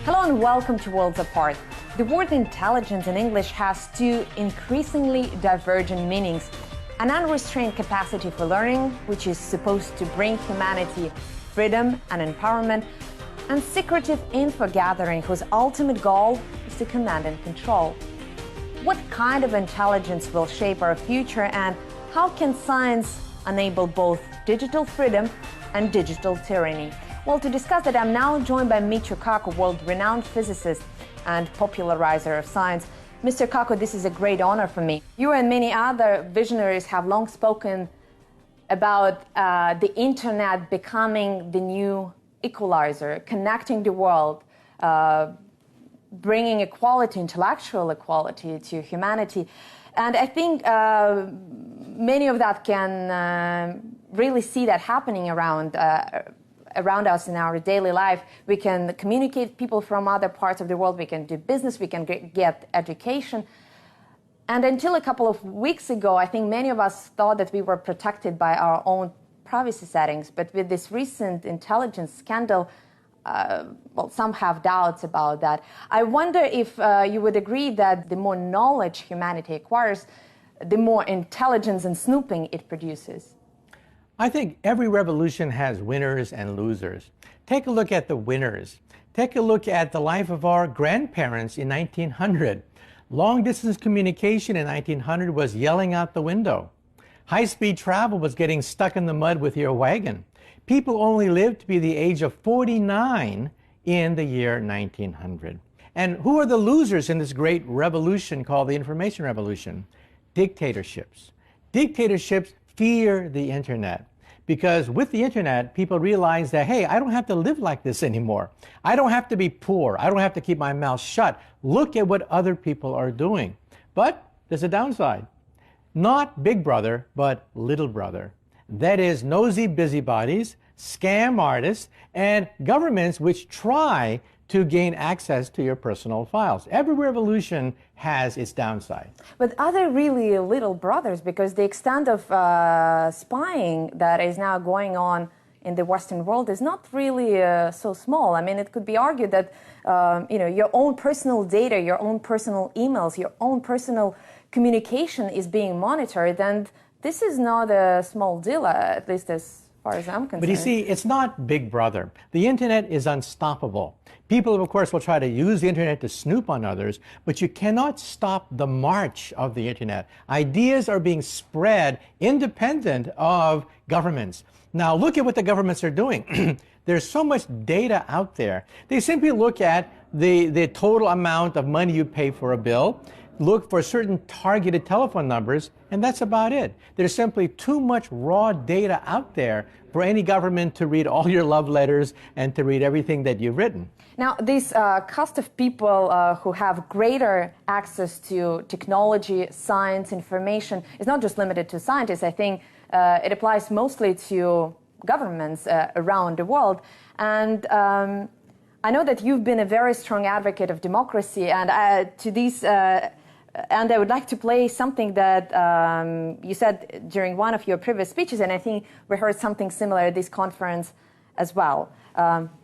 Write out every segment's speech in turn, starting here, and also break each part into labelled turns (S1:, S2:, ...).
S1: Hello and welcome to Worlds Apart. The word intelligence in English has two increasingly divergent meanings. An unrestrained capacity for learning, which is supposed to bring humanity freedom and empowerment, and secretive info gathering, whose ultimate goal is to command and control. What kind of intelligence will shape our future, and how can science enable both digital freedom and digital tyranny? Well, to discuss that, I'm now joined by Michio Kaku, world-renowned physicist and popularizer of science. Mr. Kaku, this is a great honor for me. You and many other visionaries have long spoken about the internet becoming the new equalizer, connecting the world, bringing equality, intellectual equality to humanity. And I think many of that can really see that happening around us in our daily life. We can communicate with people from other parts of the world, we can do business, we can get education. And until a couple of weeks ago, I think many of us thought that we were protected by our own privacy settings. But with this recent intelligence scandal, well, some have doubts about that. I wonder if you would agree that the more knowledge humanity acquires, the more intelligence and snooping it produces.
S2: I think every revolution has winners and losers. Take a look at the winners. Take a look at the life of our grandparents in 1900. Long-distance communication in 1900 was yelling out the window. High-speed travel was getting stuck in the mud with your wagon. People only lived to be the age of 49 in the year 1900. And who are the losers in this great revolution called the information revolution? Dictatorships. Dictatorships fear the internet, because with the internet, people realize that, hey, I don't have to live like this anymore. I don't have to be poor. I don't have to keep my mouth shut. Look at what other people are doing. But there's a downside. Not Big Brother, but Little Brother. That is nosy busybodies, scam artists, and governments which try to gain access to your personal files. Every revolution has its downside.
S1: But are they really little brothers? Because the extent of spying that is now going on in the Western world is not really so small. I mean, it could be argued that your own personal data, your own personal emails, your own personal communication is being monitored, and this is not a small deal, at least as far as I'm concerned.
S2: But you see, it's not Big Brother. The internet is unstoppable. People, of course, will try to use the internet to snoop on others, but you cannot stop the march of the internet. Ideas are being spread independent of governments. Now, look at what the governments are doing. There's so much data out there. They simply look at the total amount of money you pay for a bill, look for certain targeted telephone numbers, and that's about it. There's simply too much raw data out there for any government to read all your love letters and to read everything that you've written.
S1: Now, this cast of people who have greater access to technology, science, information is not just limited to scientists. I think it applies mostly to governments around the world. And I know that you've been a very strong advocate of democracy, and and I would like to play something that you said during one of your previous speeches, and I think we heard something similar at this conference as well.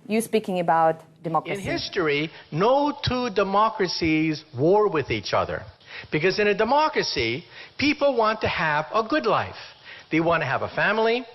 S1: You speaking about democracy.
S3: In history, no two democracies war with each other. Because in a democracy, people want to have a good life. They want to have a family.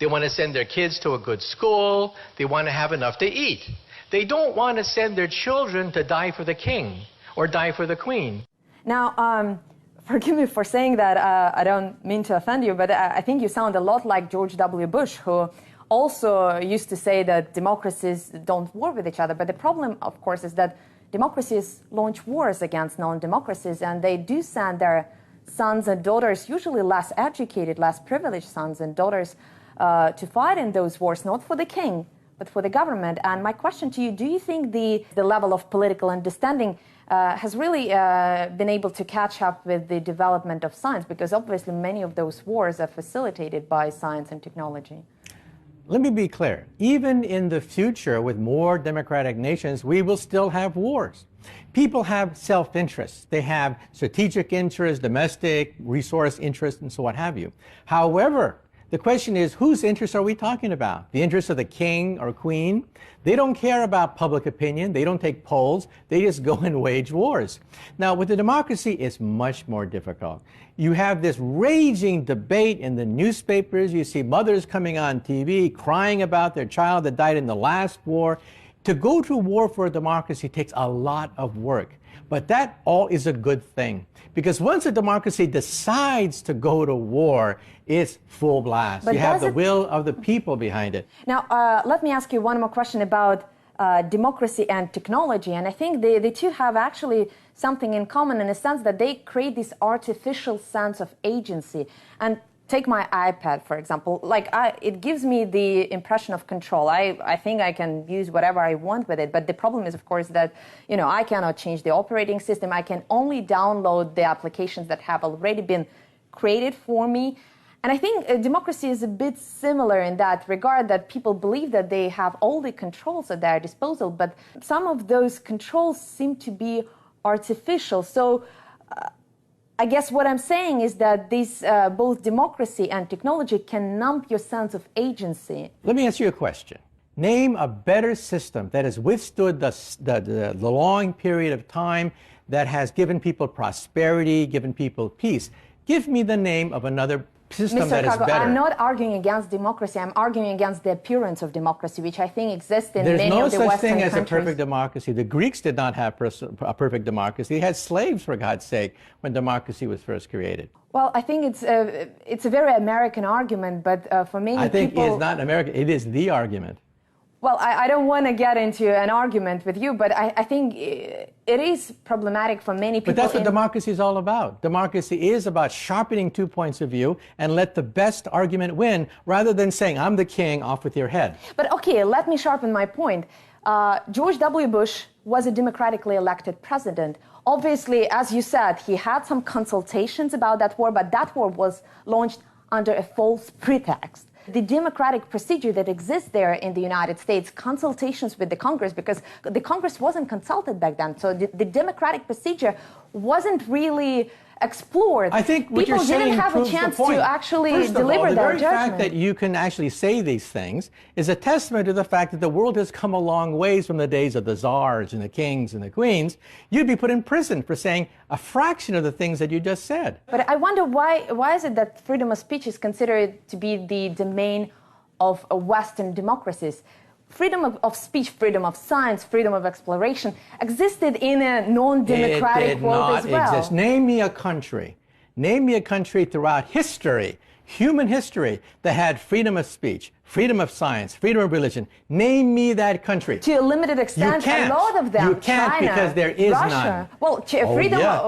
S3: They want to send their kids to a good school. They want to have enough to eat. They don't want to send their children to die for the king or die for the queen.
S1: Now, forgive me for saying that, I don't mean to offend you, but I think you sound a lot like George W. Bush, who also used to say that democracies don't war with each other. But the problem, of course, is that democracies launch wars against non-democracies, and they do send their sons and daughters, usually less educated, less privileged sons and daughters, to fight in those wars, not for the king, but for the government. And my question to you, do you think the level of political understanding has really been able to catch up with the development of science? Because obviously many of those wars are facilitated by science and technology.
S2: Let me be clear. Even in the future, with more democratic nations, we will still have wars. People have self-interests. They have strategic interests, domestic resource interests, and so what have you. However, The question is, whose interests are we talking about? The interests of the king or queen? They don't care about public opinion. They don't take polls. They just go and wage wars. Now, with a democracy, it's much more difficult. You have this raging debate in the newspapers. You see mothers coming on TV crying about their child that died in the last war. To go to war for a democracy takes a lot of work. But that all is a good thing. Because once a democracy decides to go to war, it's full blast.
S1: But
S2: you have the will of the people behind it.
S1: Now, let me ask you one more question about democracy and technology. And I think the two have actually something in common in a sense that they create this artificial sense of agency. And take my iPad, for example. It gives me the impression of control. I think I can use whatever I want with it. But the problem is, of course, that, I cannot change the operating system. I can only download the applications that have already been created for me. And I think democracy is a bit similar in that regard, that people believe that they have all the controls at their disposal. But some of those controls seem to be artificial. So I guess what I'm saying is that this, both democracy and technology can numb your sense of agency.
S2: Let me ask you a question. Name a better system that has withstood the long period of time, that has given people prosperity, given people peace. Give me the name of another system
S1: Mr.
S2: that is
S1: Kaku,
S2: better.
S1: I'm not arguing against democracy. I'm arguing against the appearance of democracy, which I think exists in
S2: There's
S1: many
S2: no
S1: of the
S2: such
S1: Western
S2: thing as
S1: countries.
S2: a perfect democracy. The Greeks did not have a perfect democracy. They had slaves, for God's sake, when democracy was first created.
S1: Well, I think it's a very American argument, but for many people...
S2: I think it's not American. It is the argument.
S1: Well, I don't want to get into an argument with you, but I think it is problematic for many people.
S2: But that's what democracy is all about. Democracy is about sharpening 2 points of view and let the best argument win, rather than saying, I'm the king, off with your head.
S1: But okay, let me sharpen my point. George W. Bush was a democratically elected president. Obviously, as you said, he had some consultations about that war, but that war was launched under a false pretext. The democratic procedure that exists there in the United States, consultations with the Congress, because the Congress wasn't consulted back then. So the democratic procedure wasn't really explored.
S2: I think what
S1: people
S2: you're saying
S1: didn't have a
S2: proves
S1: chance
S2: the point.
S1: to actually
S2: First of
S1: deliver
S2: all, the
S1: their
S2: very
S1: judgment.
S2: fact that you can actually say these things is a testament to the fact that the world has come a long ways from the days of the czars and the kings and the queens. You'd be put in prison for saying a fraction of the things that you just said.
S1: But I wonder why is it that freedom of speech is considered to be the domain of Western democracies? Freedom of speech, freedom of science, freedom of exploration existed in a non-democratic world as well.
S2: It did not exist. Name me a country. Name me a country throughout history, human history, that had freedom of speech, freedom of science, freedom of religion. Name me that country.
S1: To a limited extent, a lot of them.
S2: You can't,
S1: China,
S2: because there is
S1: Russia.
S2: none.
S1: Well,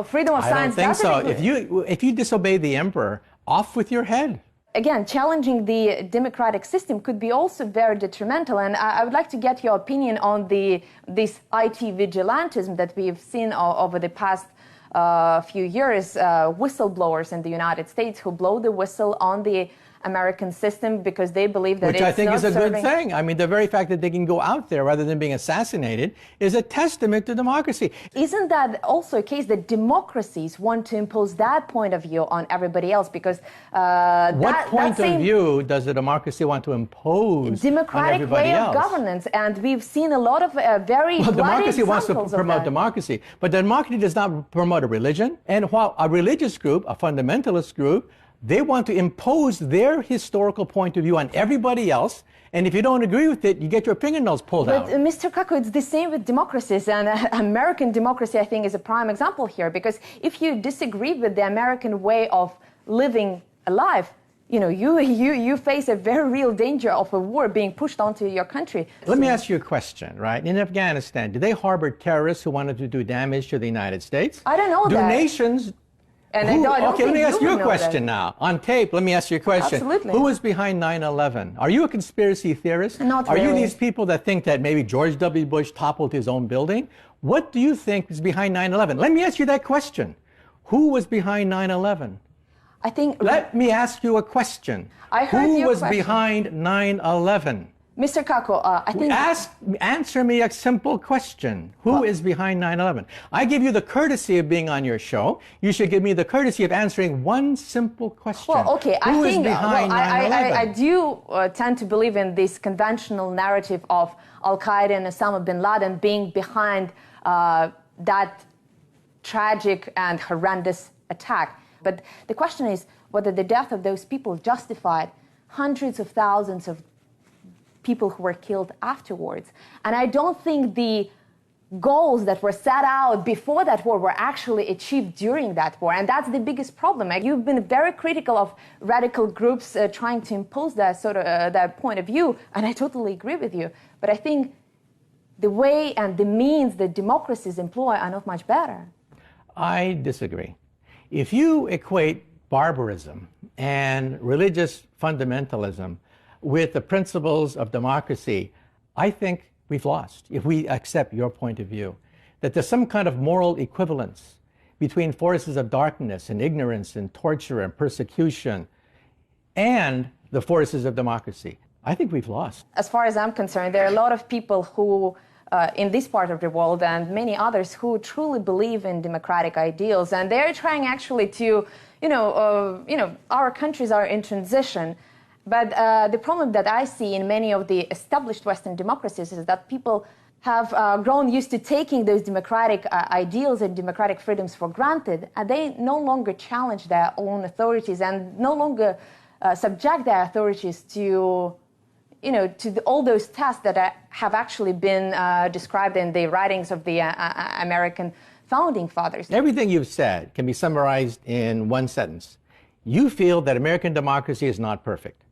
S1: freedom of science.
S2: I don't think so. If you disobey the emperor, off with your head.
S1: Again, challenging the democratic system could be also very detrimental. And I would like to get your opinion on this IT vigilantism that we've seen over the past few years. Whistleblowers in the United States who blow the whistle on the American system because they believe that
S2: Which I think is a good thing. I mean, the very fact that they can go out there rather than being assassinated is a testament to democracy.
S1: Isn't that also a case that democracies want to impose that point of view on everybody else? Because
S2: what point of view does a democracy want to impose
S1: democratic
S2: on everybody
S1: way
S2: else?
S1: of governance? And we've seen a lot of very
S2: well,
S1: bloody
S2: democracy wants to
S1: examples of
S2: promote
S1: that.
S2: democracy, but democracy does not promote a religion. And while a religious group, a fundamentalist group, they want to impose their historical point of view on everybody else, and if you don't agree with it, you get your fingernails pulled out.
S1: But Mr. Kaku, it's the same with democracies, and American democracy, I think, is a prime example here, because if you disagree with the American way of living a life, you face a very real danger of a war being pushed onto your country.
S2: Let me ask you a question, right? In Afghanistan, did they harbor terrorists who wanted to do damage to the United States?
S1: I don't know that.
S2: Do nations...
S1: And
S2: okay, let me ask you a question now. On tape, let me ask you a question.
S1: Absolutely.
S2: Who was behind 9/11? Are you a conspiracy theorist?
S1: Not
S2: Are
S1: really.
S2: you these people that think that maybe George W. Bush toppled his own building? What do you think is behind 9/11? Let me ask you that question. Who was behind 9/11?
S1: I think...
S2: Let me ask you a question.
S1: I heard
S2: Who
S1: your
S2: was
S1: question.
S2: behind 9/11?
S1: Mr. Kaku, I think...
S2: Answer me a simple question. Who is behind 9/11? I give you the courtesy of being on your show. You should give me the courtesy of answering one simple question.
S1: Well, okay,
S2: Who is behind 9/11?
S1: I do tend to believe in this conventional narrative of Al-Qaeda and Osama bin Laden being behind that tragic and horrendous attack. But the question is whether the death of those people justified hundreds of thousands of people who were killed afterwards. And I don't think the goals that were set out before that war were actually achieved during that war. And that's the biggest problem. You've been very critical of radical groups trying to impose that sort of that point of view, and I totally agree with you. But I think the way and the means that democracies employ are not much better.
S2: I disagree. If you equate barbarism and religious fundamentalism with the principles of democracy, I think we've lost, if we accept your point of view, that there's some kind of moral equivalence between forces of darkness and ignorance and torture and persecution and the forces of democracy. I think we've lost.
S1: As far as I'm concerned, there are a lot of people who in this part of the world and many others who truly believe in democratic ideals, and they're trying actually to, our countries are in transition. But the problem that I see in many of the established Western democracies is that people have grown used to taking those democratic ideals and democratic freedoms for granted, and they no longer challenge their own authorities and no longer subject their authorities to all those tests that have actually been described in the writings of the American founding fathers.
S2: Everything you've said can be summarized in one sentence. You feel that American democracy is not perfect.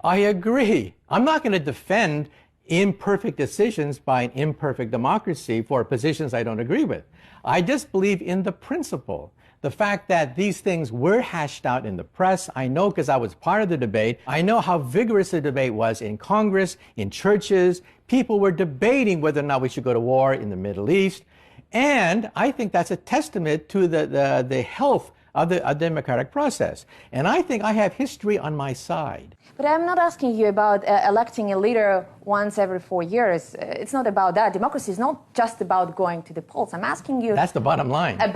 S2: I agree. I'm not going to defend imperfect decisions by an imperfect democracy for positions I don't agree with. I just believe in the principle. The fact that these things were hashed out in the press, I know because I was part of the debate. I know how vigorous the debate was in Congress, in churches. People were debating whether or not we should go to war in the Middle East. And I think that's a testament to the health of the democratic process. And I think I have history on my side.
S1: But I'm not asking you about electing a leader once every 4 years. It's not about that. Democracy is not just about going to the polls. I'm asking you...
S2: That's the bottom line.
S1: I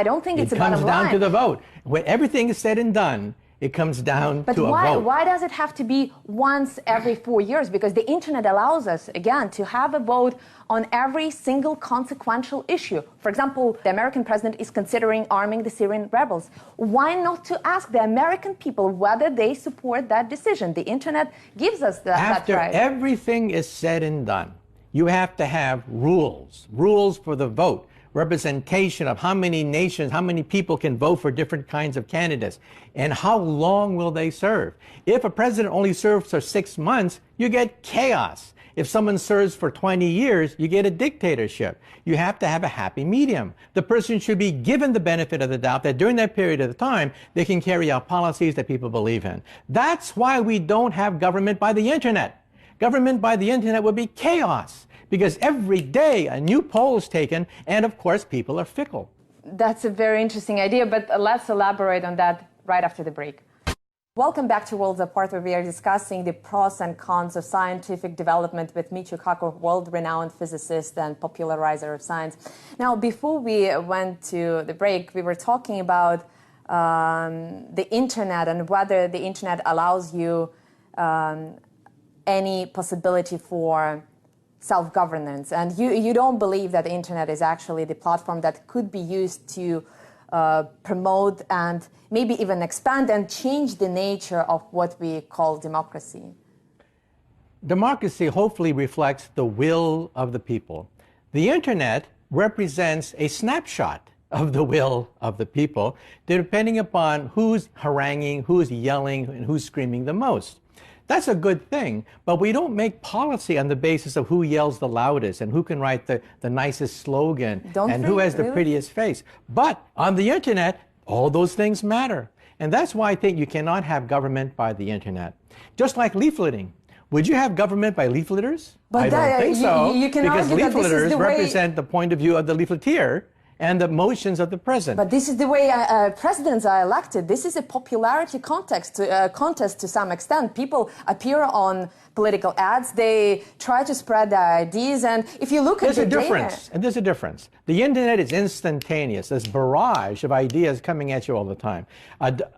S1: don't think it's the bottom line.
S2: It comes down to the vote. When everything is said and done, it comes down to a vote.
S1: But why does it have to be once every 4 years? Because the internet allows us, again, to have a vote on every single consequential issue. For example, the American president is considering arming the Syrian rebels. Why not to ask the American people whether they support that decision? The internet gives us that right.
S2: After everything is said and done, you have to have rules for the vote. Representation of how many nations, how many people can vote for different kinds of candidates, and how long will they serve. If a president only serves for 6 months, you get chaos. If someone serves for 20 years, you get a dictatorship. You have to have a happy medium. The person should be given the benefit of the doubt that during that period of time, they can carry out policies that people believe in. That's why we don't have government by the internet. Government by the internet would be chaos, because every day a new poll is taken, and of course people are fickle.
S1: That's a very interesting idea, but let's elaborate on that right after the break. Welcome back to Worlds Apart, where we are discussing the pros and cons of scientific development with Michio Kaku, world-renowned physicist and popularizer of science. Now, before we went to the break, we were talking about the internet and whether the internet allows you any possibility for self-governance. And you don't believe that the internet is actually the platform that could be used to promote and maybe even expand and change the nature of what we call democracy.
S2: Democracy hopefully reflects the will of the people. The internet represents a snapshot of the will of the people, depending upon who's haranguing, who's yelling, and who's screaming the most. That's a good thing, but we don't make policy on the basis of who yells the loudest and who can write the nicest slogan and who has the prettiest face. But on the internet, all those things matter. And that's why I think you cannot have government by the internet. Just like leafleting. Would you have government by leafleters?
S1: But
S2: I don't think so,
S1: you can
S2: because
S1: argue that
S2: leafleters
S1: this is the
S2: represent the point of view of the leafleteer, and the motions of the present.
S1: But this is the way presidents are elected. This is a popularity contest to some extent. People appear on political ads. They try to spread their ideas. And if you look at the
S2: difference, and there's a difference. The internet is instantaneous. This barrage of ideas coming at you all the time.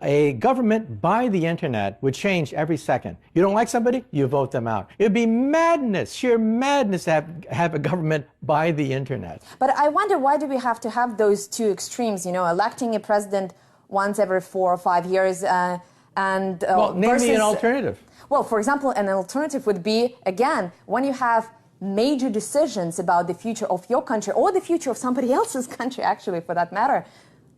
S2: A government by the internet would change every second. You don't like somebody, you vote them out. It would be madness, sheer madness to have a government by the internet.
S1: But I wonder, why do we have to have those two extremes? You know, electing a president once every 4 or 5 years
S2: well, name me an alternative.
S1: Well, for example, an alternative would be, again, when you have major decisions about the future of your country or the future of somebody else's country, actually, for that matter,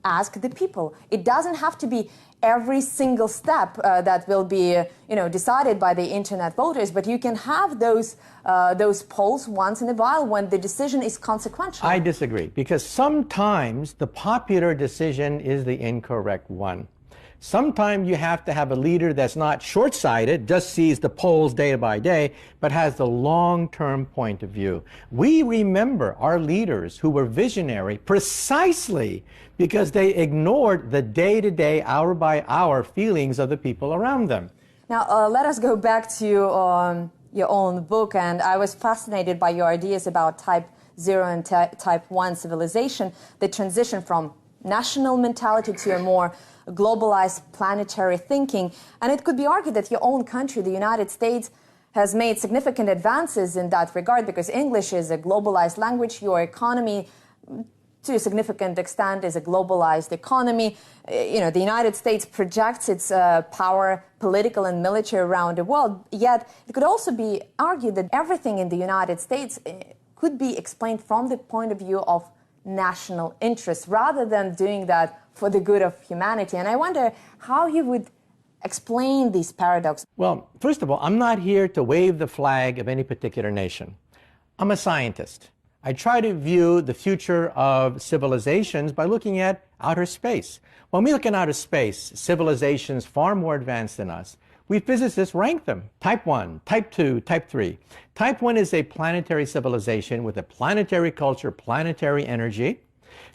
S1: ask the people. It doesn't have to be every single step that will be, decided by the internet voters, but you can have those polls once in a while when the decision is consequential.
S2: I disagree, because sometimes the popular decision is the incorrect one. Sometimes you have to have a leader that's not short-sighted, just sees the polls day by day, but has the long-term point of view. We remember our leaders who were visionary precisely because they ignored the day-to-day, hour-by-hour feelings of the people around them.
S1: Now, let us go back to your own book, and I was fascinated by your ideas about Type 0 and Type 1 civilization, the transition from national mentality to a more globalized planetary thinking. And it could be argued that your own country, the United States, has made significant advances in that regard because English is a globalized language. Your economy, to a significant extent, is a globalized economy. The United States projects its power, political and military, around the world. Yet it could also be argued that everything in the United States could be explained from the point of view of national interest, rather than doing that for the good of humanity. And I wonder how you would explain these paradoxes.
S2: Well, first of all, I'm not here to wave the flag of any particular nation. I'm a scientist. I try to view the future of civilizations by looking at outer space. When we look in outer space, civilizations far more advanced than us, we physicists rank them. Type 1, Type 2, Type 3. Type 1 is a planetary civilization with a planetary culture, planetary energy.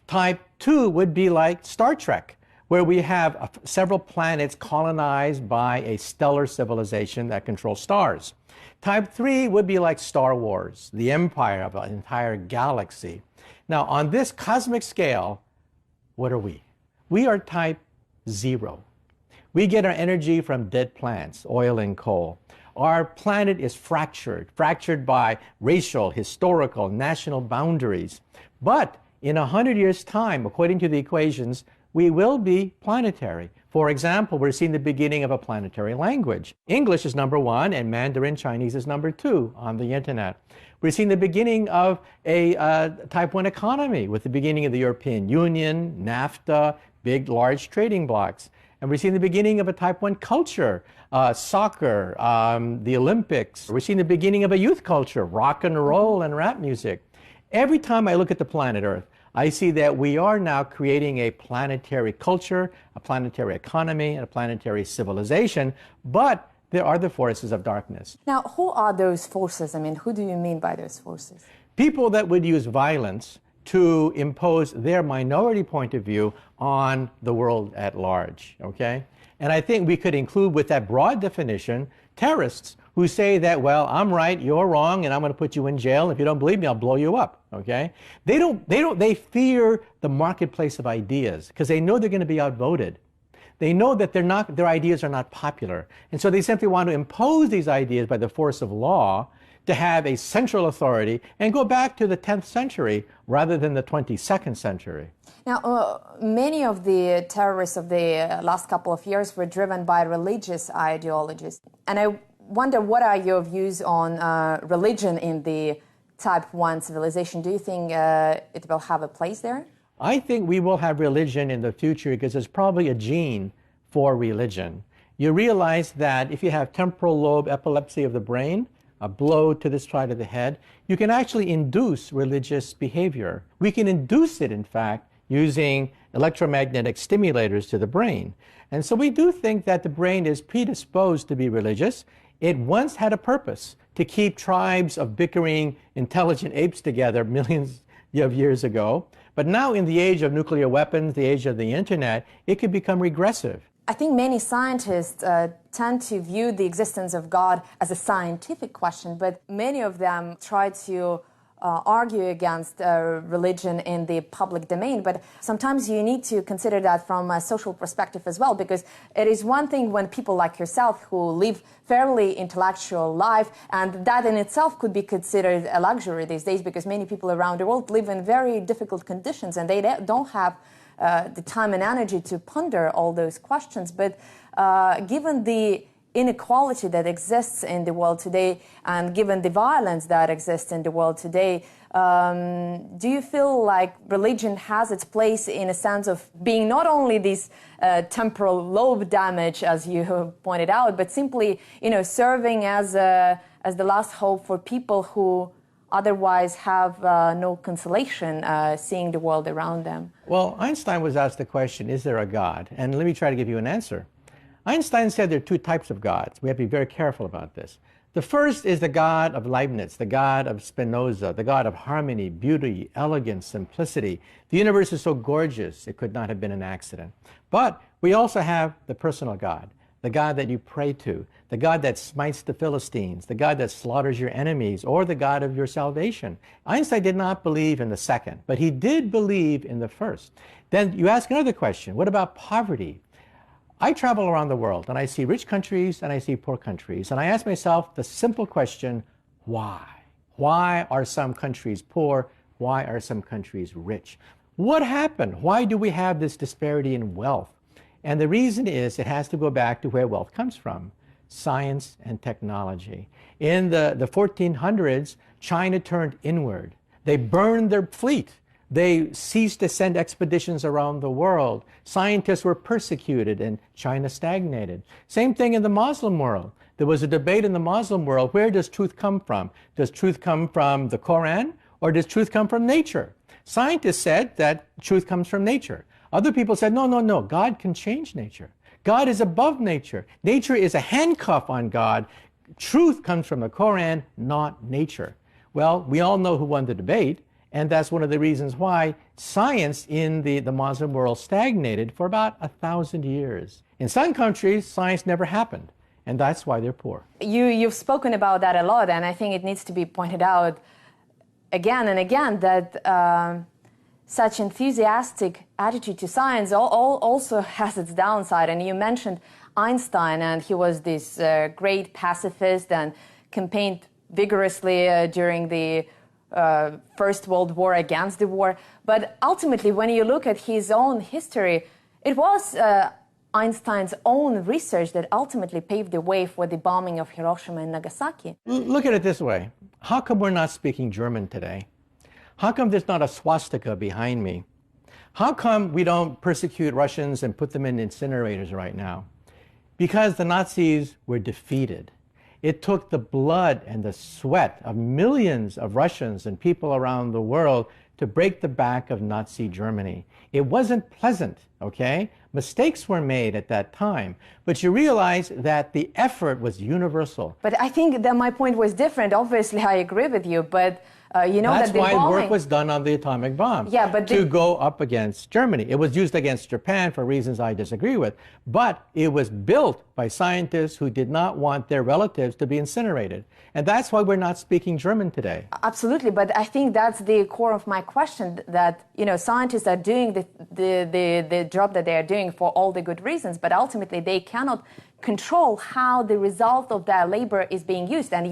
S2: Type 2 would be like Star Trek, where we have several planets colonized by a stellar civilization that controls stars. Type 3 would be like Star Wars, the empire of an entire galaxy. Now, on this cosmic scale, what are we? We are Type 0. We get our energy from dead plants, oil and coal. Our planet is fractured by racial, historical, national boundaries. But in 100 years' time, according to the equations, we will be planetary. For example, we're seeing the beginning of a planetary language. English is number 1 and Mandarin Chinese is number 2 on the internet. We're seeing the beginning of a Type 1 economy with the beginning of the European Union, NAFTA, big, large trading blocs. And we're seeing the beginning of a Type 1 culture, soccer, the Olympics. We're seeing the beginning of a youth culture, rock and roll and rap music. Every time I look at the planet Earth, I see that we are now creating a planetary culture, a planetary economy, and a planetary civilization, but there are the forces of darkness.
S1: Now, who are those forces? I mean, who do you mean by those forces?
S2: People that would use violence to impose their minority point of view on the world at large, okay? And I think we could include with that broad definition terrorists who say that, well, I'm right, you're wrong, and I'm going to put you in jail. If you don't believe me, I'll blow you up, okay? They fear the marketplace of ideas because they know they're going to be outvoted. They know that their ideas are not popular. And so they simply want to impose these ideas by the force of law to have a central authority and go back to the 10th century rather than the 22nd century.
S1: Now, many of the terrorists of the last couple of years were driven by religious ideologies. And I wonder, what are your views on religion in the Type 1 civilization? Do you think it will have a place there?
S2: I think we will have religion in the future because there's probably a gene for religion. You realize that if you have temporal lobe epilepsy of the brain, a blow to this side of the head, you can actually induce religious behavior. We can induce it, in fact, using electromagnetic stimulators to the brain. And so we do think that the brain is predisposed to be religious. It once had a purpose to keep tribes of bickering, intelligent apes together millions of years ago. But now in the age of nuclear weapons, the age of the internet, it could become regressive.
S1: I think many scientists tend to view the existence of God as a scientific question, but many of them try to argue against religion in the public domain. But sometimes you need to consider that from a social perspective as well, because it is one thing when people like yourself who live fairly intellectual life, and that in itself could be considered a luxury these days, because many people around the world live in very difficult conditions and they don't have the time and energy to ponder all those questions. But given the inequality that exists in the world today, and given the violence that exists in the world today, do you feel like religion has its place in a sense of being not only this temporal lobe damage, as you pointed out, but simply, serving as the last hope for people who otherwise have no consolation seeing the world around them?
S2: Well, Einstein was asked the question, is there a God? And let me try to give you an answer. Einstein said there are two types of gods. We have to be very careful about this. The first is the God of Leibniz, the God of Spinoza, the God of harmony, beauty, elegance, simplicity. The universe is so gorgeous, it could not have been an accident. But we also have the personal God, the God that you pray to, the God that smites the Philistines, the God that slaughters your enemies, or the God of your salvation. Einstein did not believe in the second, but he did believe in the first. Then you ask another question, what about poverty? I travel around the world and I see rich countries and I see poor countries, and I ask myself the simple question, why? Why are some countries poor? Why are some countries rich? What happened? Why do we have this disparity in wealth? And the reason is it has to go back to where wealth comes from, science and technology. In the 1400s, China turned inward. They burned their fleet. They ceased to send expeditions around the world. Scientists were persecuted and China stagnated. Same thing in the Muslim world. There was a debate in the Muslim world, where does truth come from? Does truth come from the Quran or does truth come from nature? Scientists said that truth comes from nature. Other people said, no, God can change nature. God is above nature. Nature is a handcuff on God. Truth comes from the Quran, not nature. Well, we all know who won the debate. And that's one of the reasons why science in the Muslim world stagnated for about 1,000 years. In some countries, science never happened, and that's why they're poor.
S1: You've spoken about that a lot, and I think it needs to be pointed out again and again that such enthusiastic attitude to science also has its downside. And you mentioned Einstein, and he was this great pacifist and campaigned vigorously during the First World War against the war. But ultimately, when you look at his own history, it was Einstein's own research that ultimately paved the way for the bombing of Hiroshima and Nagasaki.
S2: Look at it this way. How come we're not speaking German today? How come there's not a swastika behind me? How come we don't persecute Russians and put them in incinerators right now? Because the Nazis were defeated. It took the blood and the sweat of millions of Russians and people around the world to break the back of Nazi Germany. It wasn't pleasant, okay? Mistakes were made at that time, but you realize that the effort was universal.
S1: But I think that my point was different. Obviously, I agree with you, but
S2: that's
S1: that the
S2: why
S1: bombing...
S2: work was done on the atomic bomb.
S1: Yeah, but
S2: to go up against Germany. It was used against Japan for reasons I disagree with, but it was built by scientists who did not want their relatives to be incinerated. And that's why we're not speaking German today.
S1: Absolutely, but I think that's the core of my question, that scientists are doing the job that they are doing for all the good reasons, but ultimately they cannot control how the result of their labor is being used. And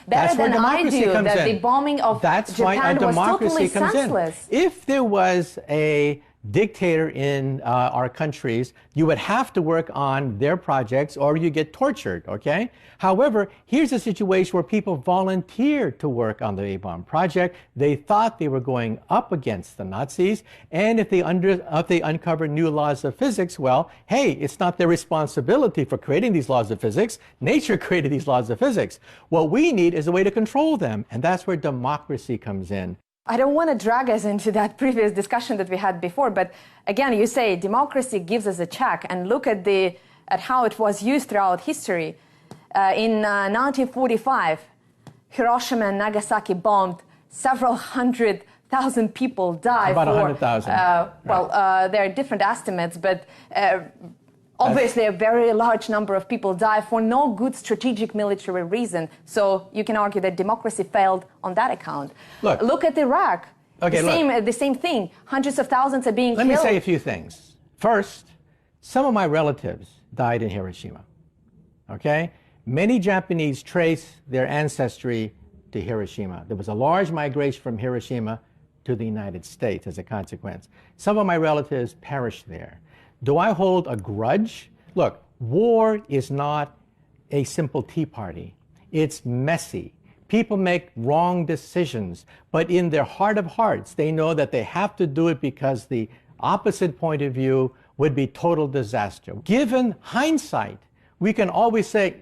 S1: better than I do that the bombing of Japan was totally senseless.
S2: If there was a dictator in our countries, you would have to work on their projects or you get tortured, okay? However, here's a situation where people volunteered to work on the A-bomb project. They thought they were going up against the Nazis, and if they uncover new laws of physics, well, hey, it's not their responsibility for creating these laws of physics. Nature created these laws of physics. What we need is a way to control them, and that's where democracy comes in.
S1: I don't want to drag us into that previous discussion that we had before, but again, you say democracy gives us a check, and look at how it was used throughout history. In 1945, Hiroshima and Nagasaki bombed several hundred 100,000 people die.
S2: About
S1: for
S2: 100,000.
S1: There are different estimates, but obviously a very large number of people die for no good strategic military reason. So you can argue that democracy failed on that account. Look at Iraq.
S2: Okay,
S1: the same thing. Hundreds of thousands are being
S2: killed.
S1: Let
S2: me say a few things. First, some of my relatives died in Hiroshima. Okay? Many Japanese trace their ancestry to Hiroshima. There was a large migration from Hiroshima to the United States as a consequence. Some of my relatives perished there. Do I hold a grudge? Look, war is not a simple tea party. It's messy. People make wrong decisions, but in their heart of hearts, they know that they have to do it because the opposite point of view would be total disaster. Given hindsight, we can always say,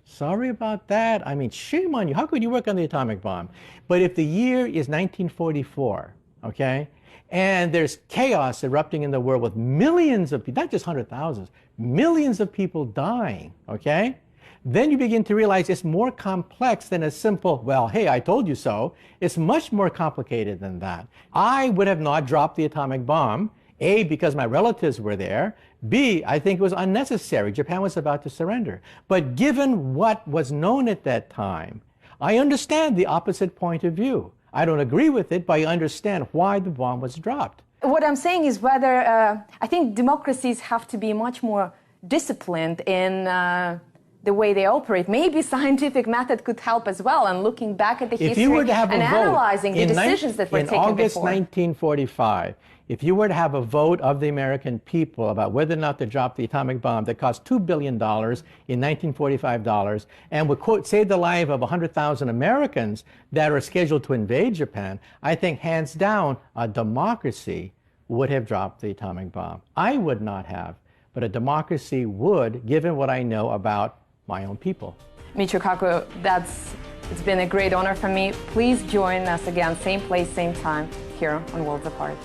S2: sorry about that. I mean, shame on you. How could you work on the atomic bomb? But if the year is 1944, okay, and there's chaos erupting in the world with millions of people, not just 100,000s, millions of people dying, okay, then you begin to realize it's more complex than a simple, well, hey, I told you so. It's much more complicated than that. I would have not dropped the atomic bomb, A, because my relatives were there, B, I think it was unnecessary. Japan was about to surrender. But given what was known at that time, I understand the opposite point of view. I don't agree with it, but I understand why the bomb was dropped.
S1: What I'm saying is whether, I think democracies have to be much more disciplined in the way they operate. Maybe scientific method could help as well, and looking back at the history and analyzing the decisions that were taken before.
S2: In August 1945, if you were to have a vote of the American people about whether or not to drop the atomic bomb that cost $2 billion in 1945 dollars and would, quote, save the life of 100,000 Americans that are scheduled to invade Japan, I think hands down a democracy would have dropped the atomic bomb. I would not have, but a democracy would, given what I know about my own people.
S1: Michio, Kaku, it's been a great honor for me. Please join us again, same place, same time, here on Worlds Apart.